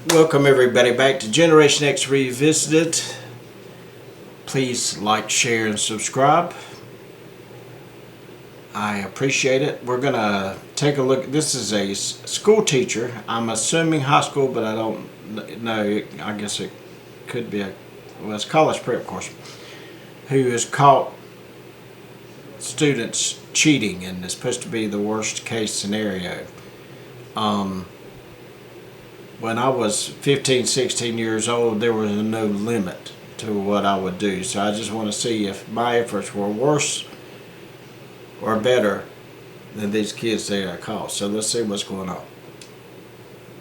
Welcome everybody back to Generation X Revisited. Please like, share, and subscribe. I appreciate it. We're going to take a look. This is a school teacher. I'm assuming high school, but I don't know. I guess it could be it's college prep course. Who has caught students cheating, and it's supposed to be the worst case scenario. When I was 15, 16 years old, there was no limit to what I would do. So I just want to see if my efforts were worse or better than these kids that I caught. So let's see what's going on.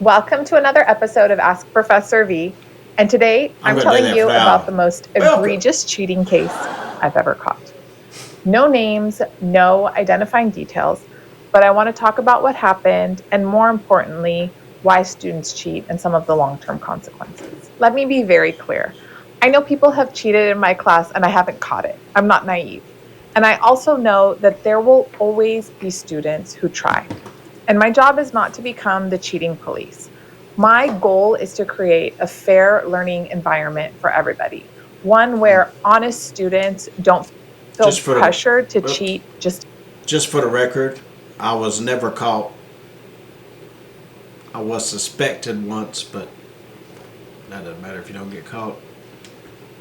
Welcome to another episode of Ask Professor V. And today I'm telling you about the most egregious cheating case I've ever caught. No names, no identifying details, but I want to talk about what happened and, more importantly, why students cheat and some of the long-term consequences. Let me be very clear. I know people have cheated in my class and I haven't caught it. I'm not naive. And I also know that there will always be students who try. And my job is not to become the cheating police. My goal is to create a fair learning environment for everybody. One where honest students don't feel pressured to cheat. Just for the record, I was never caught. I was suspected once, but that doesn't matter if you don't get caught.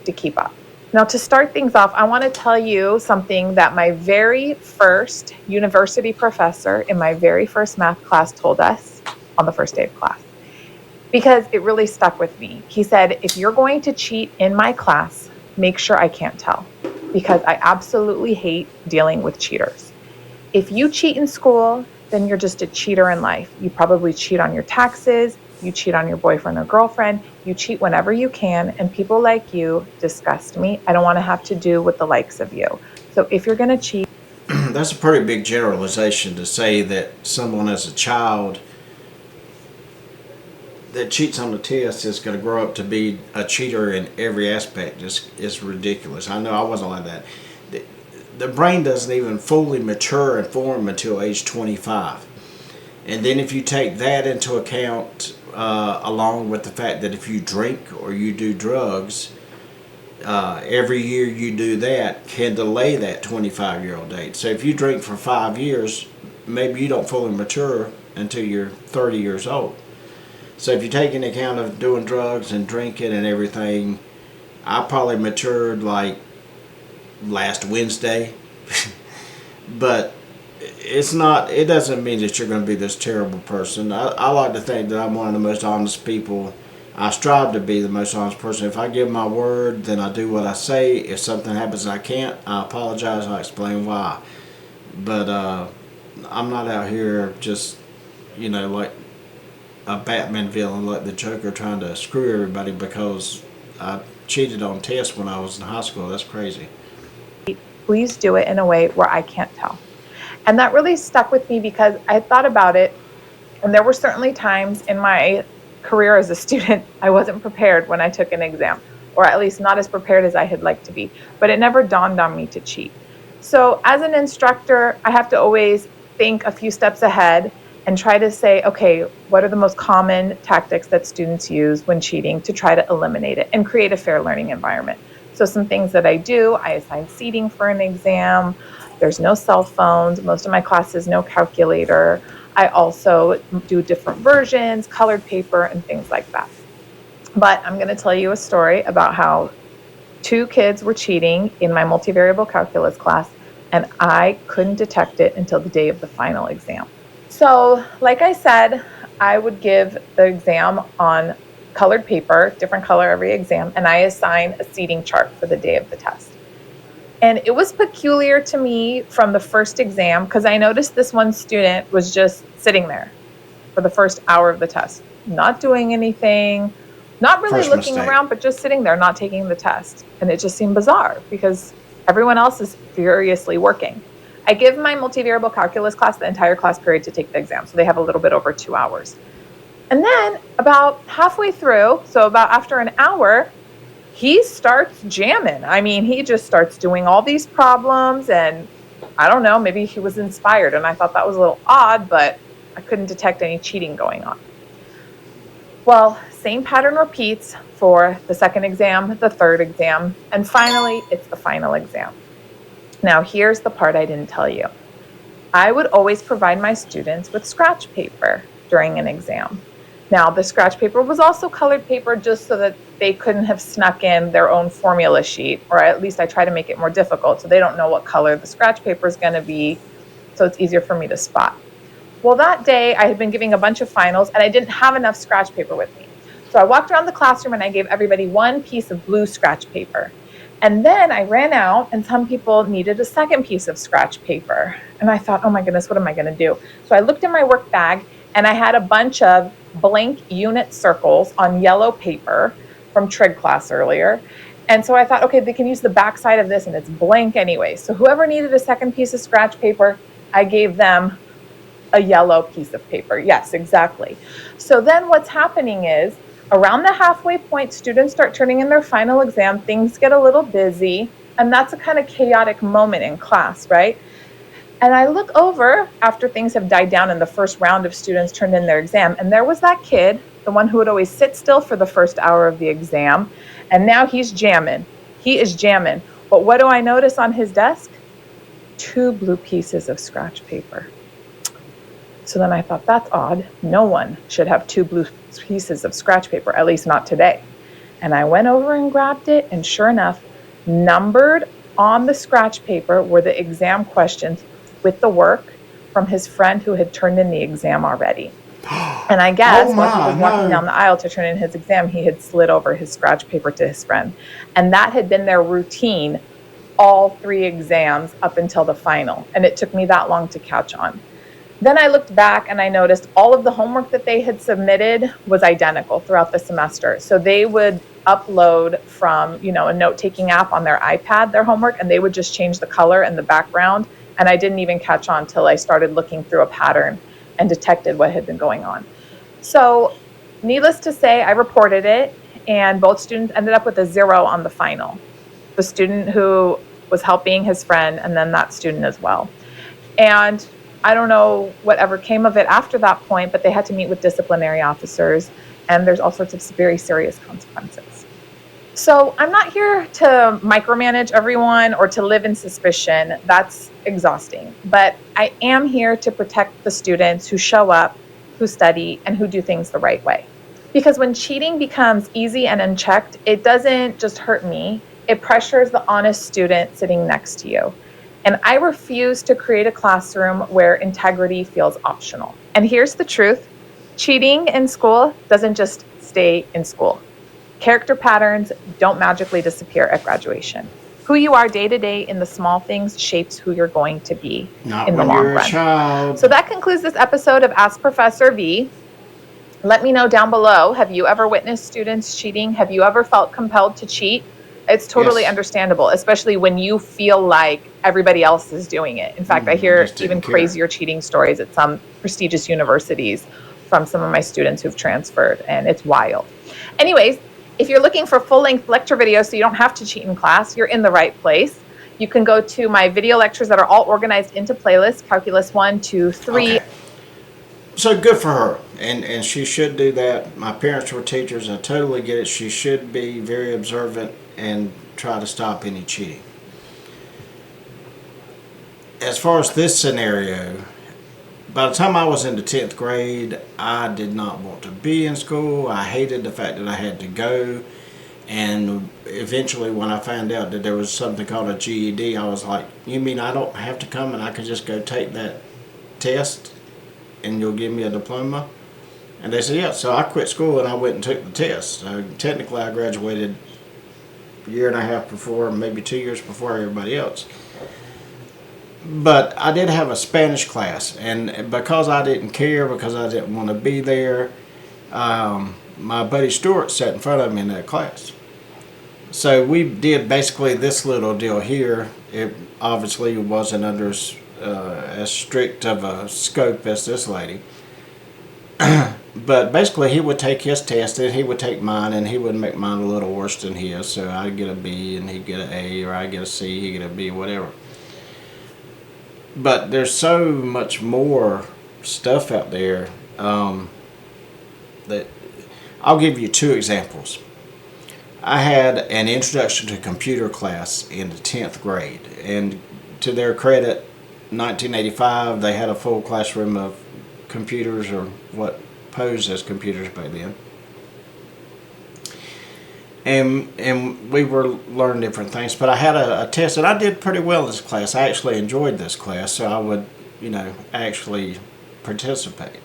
To keep up. Now, to start things off, I want to tell you something that my very first university professor in my very first math class told us on the first day of class, because it really stuck with me. He said, if you're going to cheat in my class, make sure I can't tell, because I absolutely hate dealing with cheaters. If you cheat in school, then you're just a cheater in life. You probably cheat on your taxes, you cheat on your boyfriend or girlfriend, you cheat whenever you can, and people like you disgust me. I don't want to have to do with the likes of you. So if you're going to cheat... That's a pretty big generalization to say that someone as a child that cheats on the test is going to grow up to be a cheater in every aspect. Is ridiculous. I know I wasn't like that. The brain doesn't even fully mature and form until age 25. And then if you take that into account, along with the fact that if you drink or you do drugs, every year you do that can delay that 25-year-old date. So if you drink for 5 years, maybe you don't fully mature until you're 30 years old. So if you take into account of doing drugs and drinking and everything, I probably matured like last Wednesday. But it doesn't mean that you're going to be this terrible person. I like to think that I'm one of the most honest people. I strive to be the most honest person. If I give my word, then I do what I say. If something happens I can't, I apologize. I explain why. But I'm not out here just, like a Batman villain, like the Joker, trying to screw everybody because I cheated on tests when I was in high school. That's crazy. Please do it in a way where I can't tell. And that really stuck with me because I thought about it, and there were certainly times in my career as a student I wasn't prepared when I took an exam, or at least not as prepared as I had liked to be, but it never dawned on me to cheat. So as an instructor, I have to always think a few steps ahead and try to say, okay, what are the most common tactics that students use when cheating to try to eliminate it and create a fair learning environment. So some things that I do, I assign seating for an exam. There's no cell phones. Most of my classes, no calculator. I also do different versions, colored paper, and things like that. But I'm going to tell you a story about how 2 kids were cheating in my multivariable calculus class, and I couldn't detect it until the day of the final exam. So, like I said, I would give the exam on colored paper, different color every exam, and I assign a seating chart for the day of the test. And it was peculiar to me from the first exam because I noticed this one student was just sitting there for the first hour of the test, not doing anything, not really looking around, but just sitting there, not taking the test. And it just seemed bizarre because everyone else is furiously working. I give my multivariable calculus class the entire class period to take the exam, so they have a little bit over 2 hours. And then about halfway through, so about after an hour, he starts jamming. I mean, he just starts doing all these problems, and I don't know, maybe he was inspired, and I thought that was a little odd, but I couldn't detect any cheating going on. Well, same pattern repeats for the second exam, the third exam, and finally, it's the final exam. Now, here's the part I didn't tell you. I would always provide my students with scratch paper during an exam. Now, the scratch paper was also colored paper just so that they couldn't have snuck in their own formula sheet, or at least I try to make it more difficult so they don't know what color the scratch paper is going to be, so it's easier for me to spot. Well, that day I had been giving a bunch of finals and I didn't have enough scratch paper with me. So I walked around the classroom and I gave everybody one piece of blue scratch paper. And then I ran out and some people needed a second piece of scratch paper. And I thought, oh my goodness, what am I going to do? So I looked in my work bag and I had a bunch of blank unit circles on yellow paper from trig class earlier. And so I thought, okay, they can use the back side of this and it's blank anyway. So whoever needed a second piece of scratch paper, I gave them a yellow piece of paper. Yes, exactly. So then what's happening is around the halfway point, students start turning in their final exam, things get a little busy, and that's a kind of chaotic moment in class, right? And I look over after things have died down and the first round of students turned in their exam, and there was that kid, the one who would always sit still for the first hour of the exam, and now he's jamming. He is jamming. But what do I notice on his desk? 2 blue pieces of scratch paper. So then I thought, that's odd. No one should have 2 blue pieces of scratch paper, at least not today. And I went over and grabbed it, and sure enough, numbered on the scratch paper were the exam questions with the work from his friend who had turned in the exam already. And I guess while he was walking down the aisle to turn in his exam, he had slid over his scratch paper to his friend. And that had been their routine all 3 exams up until the final. And it took me that long to catch on. Then I looked back and I noticed all of the homework that they had submitted was identical throughout the semester. So they would upload from, a note-taking app on their iPad, their homework, and they would just change the color and the background. And I didn't even catch on till I started looking through a pattern and detected what had been going on. So needless to say, I reported it, and both students ended up with a 0 on the final. The student who was helping his friend, and then that student as well. And I don't know whatever came of it after that point, but they had to meet with disciplinary officers, and there's all sorts of very serious consequences. So I'm not here to micromanage everyone or to live in suspicion. That's exhausting. But I am here to protect the students who show up, who study, and who do things the right way. Because when cheating becomes easy and unchecked, it doesn't just hurt me, it pressures the honest student sitting next to you. And I refuse to create a classroom where integrity feels optional. And here's the truth. Cheating in school doesn't just stay in school. Character patterns don't magically disappear at graduation. Who you are day to day in the small things shapes who you're going to be in the long run. Child. So that concludes this episode of Ask Professor V. Let me know down below, have you ever witnessed students cheating? Have you ever felt compelled to cheat? It's totally understandable, especially when you feel like everybody else is doing it. In fact, I hear even crazier cheating stories at some prestigious universities from some of my students who've transferred, and it's wild. Anyways, if you're looking for full-length lecture videos so you don't have to cheat in class, you're in the right place. You can go to my video lectures that are all organized into playlists, Calculus 1, 2, 3. Okay. So good for her, and she should do that. My parents were teachers. I totally get it. She should be very observant and try to stop any cheating. As far as this scenario, by the time I was in the 10th grade, I did not want to be in school. I hated the fact that I had to go. And eventually when I found out that there was something called a GED, I was like, you mean I don't have to come and I can just go take that test and you'll give me a diploma? And they said, yeah. So I quit school and I went and took the test. So technically I graduated a year and a half before, maybe 2 years before everybody else. But I did have a Spanish class, and because I didn't care, because I didn't want to be there, my buddy Stuart sat in front of me in that class. So we did basically this little deal here. It obviously wasn't under as strict of a scope as this lady. But basically he would take his test and he would take mine, and he would make mine a little worse than his. So I'd get a B and he'd get an A, or I'd get a C, he'd get a B, whatever. But there's so much more stuff out there that I'll give you two examples. I had an introduction to computer class in the 10th grade, and to their credit, 1985, they had a full classroom of computers, or what posed as computers back then. And we were learning different things, but I had a test, and I did pretty well in this class. I actually enjoyed this class, so I would, actually participate.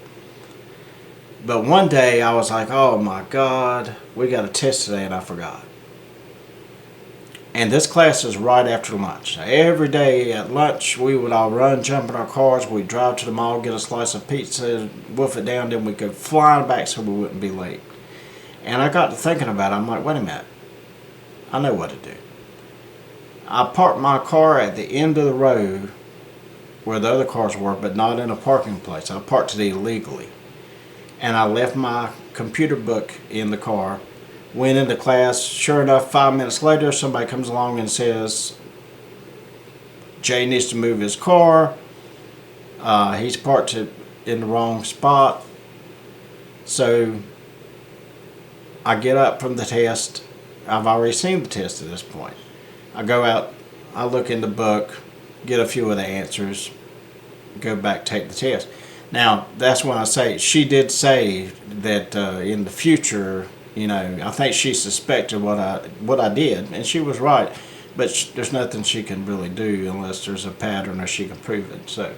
But one day I was like, oh my God, we got a test today, and I forgot. And this class is right after lunch. Every day at lunch, we would all run, jump in our cars, we'd drive to the mall, get a slice of pizza, wolf it down, then we could fly back so we wouldn't be late. And I got to thinking about it. I'm like, wait a minute. I know what to do. I parked my car at the end of the road where the other cars were, but not in a parking place. I parked it illegally. And I left my computer book in the car, went into class. Sure enough, 5 minutes later, somebody comes along and says, Jay needs to move his car. He's parked it in the wrong spot. So I get up from the test. I've already seen the test at this point. I go out, I look in the book, get a few of the answers, go back, take the test. Now, that's when I say, she did say that in the future, I think she suspected what I did, and she was right. But there's nothing she can really do unless there's a pattern or she can prove it. So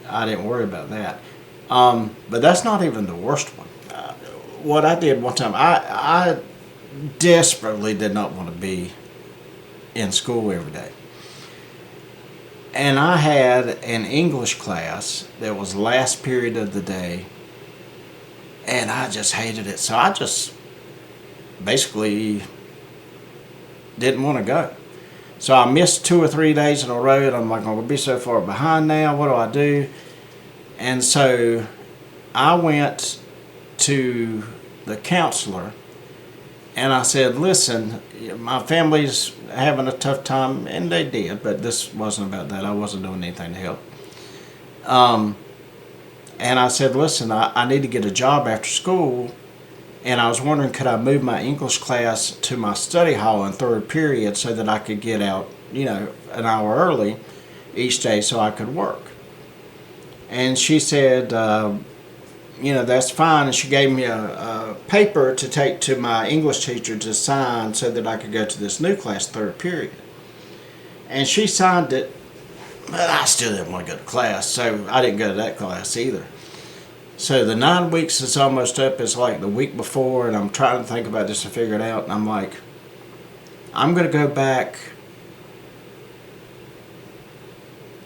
I didn't worry about that. But that's not even the worst one. What I did one time, I desperately did not want to be in school every day. And I had an English class that was last period of the day, and I just hated it. So I just basically didn't want to go. So I missed 2 or 3 days in a row, and I'm like, I'm going to be so far behind now. What do I do? And so I went to the counselor, and I said, listen, my family's having a tough time, and they did, but this wasn't about that. I wasn't doing anything to help. And I said, listen, I need to get a job after school, and I was wondering, could I move my English class to my study hall in third period so that I could get out, an hour early each day so I could work. And she said, that's fine. And she gave me a paper to take to my English teacher to sign so that I could go to this new class, third period. And she signed it, but I still didn't want to go to class, so I didn't go to that class either. So the 9 weeks is almost up. It's like the week before, and I'm trying to think about this and figure it out. And I'm like, I'm going to go back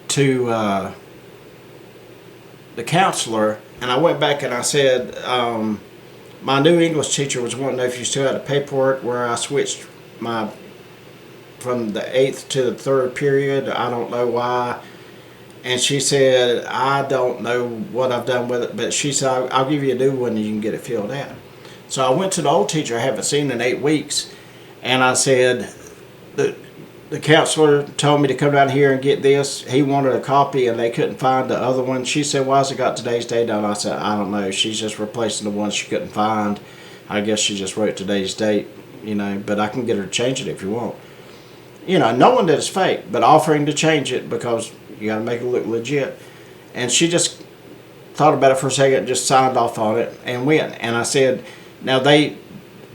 to the counselor. And I went back and I said, my new English teacher was wanting to know if you still had the paperwork where I switched from the 8th to the third period. I don't know why. And she said, I don't know what I've done with it, but she said, I'll give you a new one and you can get it filled out. So I went to the old teacher I haven't seen in 8 weeks, and I said, the counselor told me to come down here and get this. He wanted a copy and they couldn't find the other one. She said, why has it got today's date on? I said, I don't know. She's just replacing the one she couldn't find. I guess she just wrote today's date, but I can get her to change it if you want. Knowing that it's fake, but offering to change it because you got to make it look legit. And she just thought about it for a second, just signed off on it and went. And I said, now they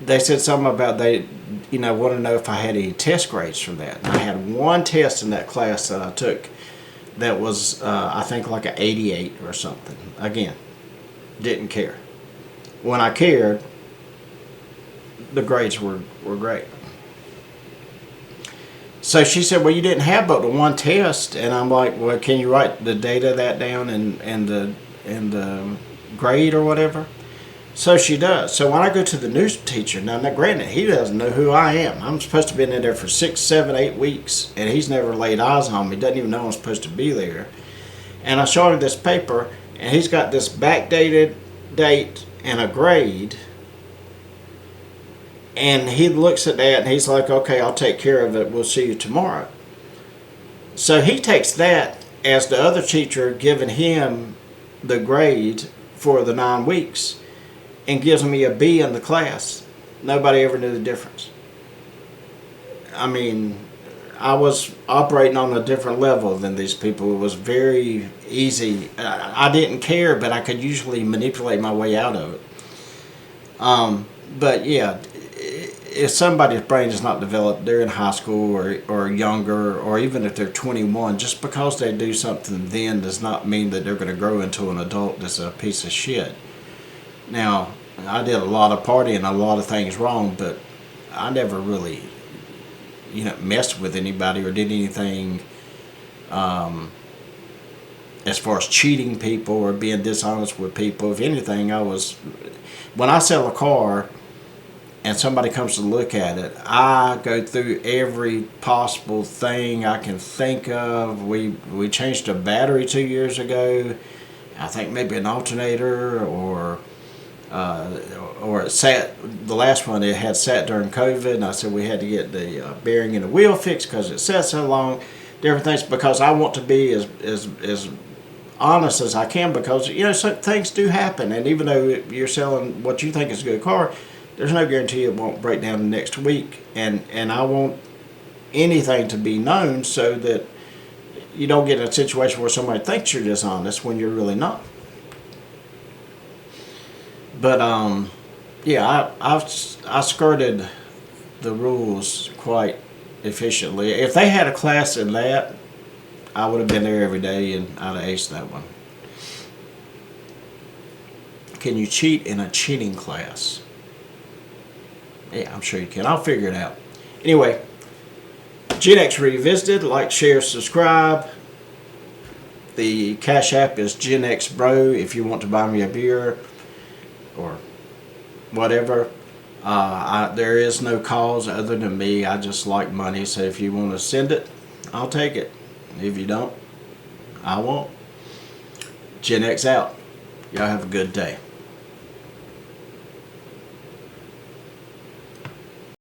said something about they want to know if I had any test grades from that. And I had one test in that class that I took that was, I think, like an 88 or something. Again, didn't care. When I cared, the grades were great. So she said, well, you didn't have but the one test. And I'm like, well, can you write the date of that down and the grade or whatever? So she does. So when I go to the new teacher, now granted, he doesn't know who I am. I'm supposed to have been in there for 6, 7, 8 weeks, and he's never laid eyes on me. Doesn't even know I'm supposed to be there. And I showed him this paper, and he's got this backdated date and a grade. And he looks at that, and he's like, okay, I'll take care of it. We'll see you tomorrow. So he takes that as the other teacher giving him the grade for the 9 weeks. and gives me a B in the class, nobody ever knew the difference. I mean, I was operating on a different level than these people. It was very easy. I didn't care, but I could usually manipulate my way out of it. But yeah, if somebody's brain is not developed, they're in high school or younger, or even if they're 21, just because they do something then does not mean that they're going to grow into an adult that's a piece of shit. Now, I did a lot of partying, a lot of things wrong, but I never really, messed with anybody or did anything as far as cheating people or being dishonest with people. If anything, when I sell a car and somebody comes to look at it, I go through every possible thing I can think of. We changed a battery 2 years ago. I think maybe an alternator or it sat, the last one it had sat during COVID, and I said we had to get the bearing in the wheel fixed because it sat so long. Different things, because I want to be as honest as I can, because some things do happen, and even though you're selling what you think is a good car, there's no guarantee it won't break down the next week, and I want anything to be known so that you don't get in a situation where somebody thinks you're dishonest when you're really not. But yeah, I skirted the rules quite efficiently. If they had a class in that, I would have been there every day and I'd have aced that one. Can you cheat in a cheating class? Yeah, I'm sure you can. I'll figure it out. Anyway, Gen X Revisited. Like, share, subscribe. The Cash App is Gen X Bro if you want to buy me a beer or whatever. There is no cause other than me. I just like money, so if you want to send it, I'll take it. If you don't, I won't. Gen X out. Y'all have a good day.